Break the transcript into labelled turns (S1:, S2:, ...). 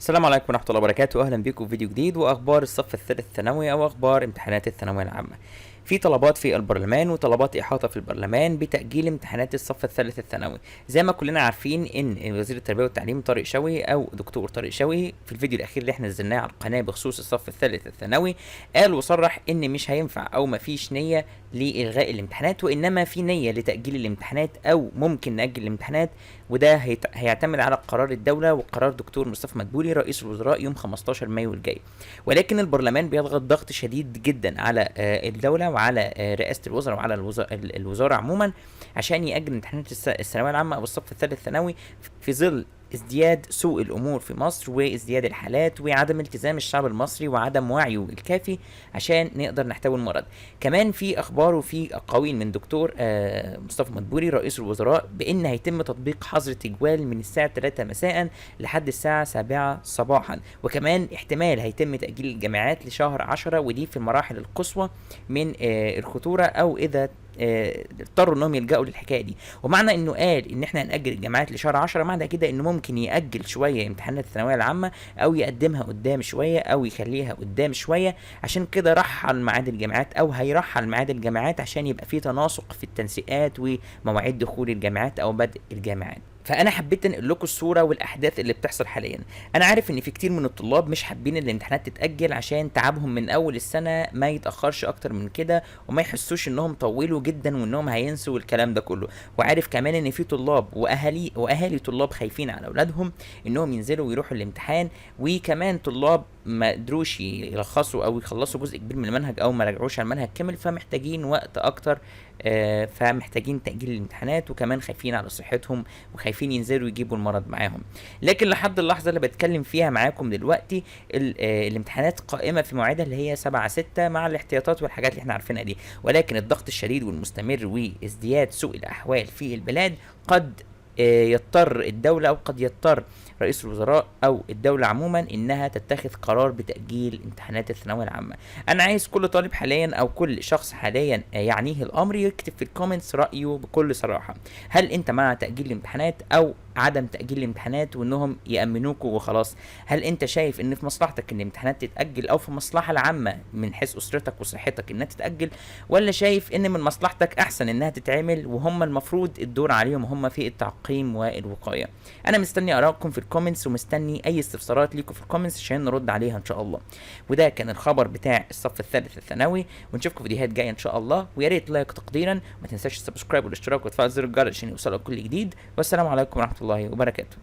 S1: السلام عليكم ورحمة الله وبركاته. أهلا بكم في فيديو جديد وأخبار الصف الثالث الثانوي أو أخبار امتحانات الثانوية العامة. في طلبات في البرلمان وطلبات إحاطة في البرلمان بتأجيل امتحانات الصف الثالث الثانوي. زي ما كلنا عارفين إن وزير التربية والتعليم طارق شوقي أو دكتور طارق شوقي في الفيديو الأخير اللي احنا نزلناه على القناة بخصوص الصف الثالث الثانوي قال وصرح إن مش هينفع أو مفيش نية لإلغاء الامتحانات، وإنما في نية لتأجيل الامتحانات أو ممكن نأجل الامتحانات، وده هيعتمد على قرار الدولة وقرار دكتور مصطفى مدبولي رئيس الوزراء يوم 15 مايو الجاي. ولكن البرلمان بيضغط ضغط شديد جدا على الدولة وعلى رئاسة الوزراء وعلى الوزارة عموما عشان يأجل امتحانات الثانوية العامة أو الصف الثالث الثانوي في ظل ازدياد سوء الامور في مصر وازدياد الحالات وعدم التزام الشعب المصري وعدم وعيه الكافي عشان نقدر نحتوي المرض. كمان في اخبار وفي اقاويل من دكتور مصطفى مدبولي رئيس الوزراء بان هيتم تطبيق حظر تجوال من الساعه 3 مساء لحد الساعه 7 صباحا، وكمان احتمال هيتم تاجيل الجامعات لشهر 10، ودي في المراحل القصوى من الخطوره او اذا اضطروا انهم يلجأوا للحكايه دي. ومعنى انه قال ان احنا هنأجل الجامعات لشهر 10 معنى كده انه ممكن يأجل شويه امتحانات الثانويه العامه او يقدمها قدام شويه او يخليها قدام شويه. عشان كده رحل ميعاد الجامعات او هيرحل ميعاد الجامعات عشان يبقى في تناسق في التنسيقات ومواعيد دخول الجامعات او بدء الجامعات. فانا حبيت انقل لكم الصوره والاحداث اللي بتحصل حاليا. انا عارف ان في كتير من الطلاب مش حابين الامتحانات تتاجل عشان تعبهم من اول السنه ما يتاخرش اكتر من كده وما يحسوش انهم طولوا جدا وانهم هينسوا الكلام ده كله. وعارف كمان ان في طلاب واهالي طلاب خايفين على اولادهم انهم ينزلوا ويروحوا الامتحان، وكمان طلاب ما قدروش يلخصوا او يخلصوا جزء كبير من المنهج او ما راجعوش على المنهج كامل فمحتاجين وقت اكتر. فمحتاجين تأجيل الامتحانات وكمان خايفين على صحتهم وخايفين ينزلوا يجيبوا المرض معاهم. لكن لحد اللحظة اللي بتكلم فيها معاكم دلوقتي الامتحانات قائمة في مواعيدها اللي هي 7/6 مع الاحتياطات والحاجات اللي احنا عارفينها دي. ولكن الضغط الشديد والمستمر وازدياد سوء الأحوال في البلاد قد يضطر الدولة أو قد يضطر رئيس الوزراء أو الدولة عموما إنها تتخذ قرار بتأجيل امتحانات الثانوية العامة. أنا عايز كل طالب حاليا أو كل شخص حاليا يعنيه الأمر يكتب في الكومنتس رأيه بكل صراحة. هل أنت مع تأجيل الامتحانات أو عدم تأجيل الامتحانات وإنهم يأمنوكوا وخلاص؟ هل أنت شايف إن في مصلحتك إن الامتحانات تتأجل أو في المصلحة العامة من حيث أسرتك وصحتك إنها تتأجل، ولا شايف إن من مصلحتك أحسن إنها تتعمل وهم المفروض الدور عليهم هم في التعقيم والوقاية؟ أنا مستني آرائكم في الكومنتس ومستني أي استفسارات ليكم في الكومنتس عشان نرد عليها إن شاء الله. وده كان الخبر بتاع الصف الثالث الثانوي، ونشوفكم فيديوهات جاية إن شاء الله. ويا ريت لايك تقديرا، ما تنساش السبسكرايب والاشتراك وتفعيل زر الجرس عشان يوصلك كل جديد. والسلام عليكم ورحمة الله وبركاته.